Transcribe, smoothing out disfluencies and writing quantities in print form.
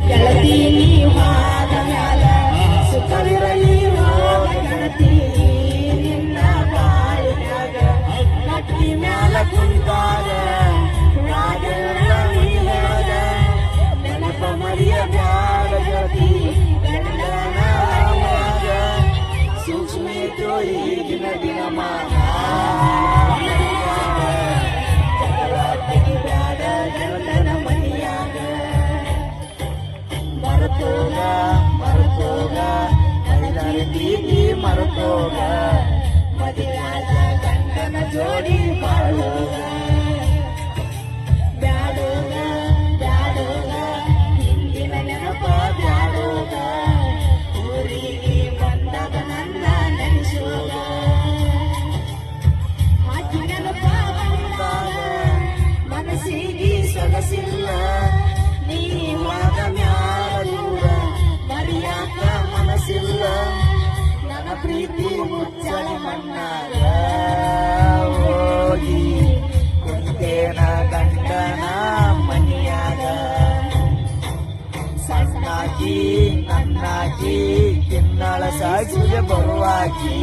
ಗೆಳತಿ ನೀವಾದ ಮ್ಯಾಲ ಸುಖವಿರಲಿ ಹೋಗ ಗೆಳತಿ ನಿನ್ನ ಬಾಳಿನಾಗ ನಟ್ಟಿ ಮ್ಯಾಲ ಕುಂತಾಗ ರಾಗೆಲ್ಲ ನೀವಾಗ ನೆನಪ ಮರಿಯ ಬ್ಯಾಡ ಗೆಳತಿ ಗಂಡನ ಆವಾಗ ಸೂಕ್ಷ್ಮ ಇತ್ತು ಈಗಿನ ದಿನಮಾನ ಬ್ಯಾಡ ಗಂಡನ ಮನೆಯಾಗ ಮರತೋಗ ಮರತೋಗ ನನ್ನ ಪ್ರೀತಿ ಮರತೋಗ ಮದುವೆಯಾದ ಗಂಡನ ಜೋಡಿ ಬಾಳೋಗ ಬ್ಯಾಡೋಗ ಬ್ಯಾಡೋಗ ಹಿಂದಿನ ನೆನಪ ಬ್ಯಾಡೋಗ ಊರಿಗೆ ಬಂದಾಗ ನನ್ನ ನೆನೆಸೋಗ ಹಾಕಿ ನೆನಪ ಬಂದಾಗ ಮನಸ್ಸಿಗೆ ಸೊಗಸಿಲ್ಲ ನೀವಾದ ಮ್ಯಾಲ ದೂರ ಮರಿಯಾಕ ಮನಸ್ಸಿಲ್ಲ ನನ್ನ ಪ್ರೀತಿ ಮುಚ್ಚಳ ಮಣ್ಣಾಗ ಹೋಗಿ ಕುಂತೇನ ಗಂಡನ ಮನಿಯಾಗ ಸಣ್ಣಾಕಿ ನನ್ನಾಕಿ ತಿನ್ನಳ ಸಾಗಿಗೆ ಬರುವಾಕಿ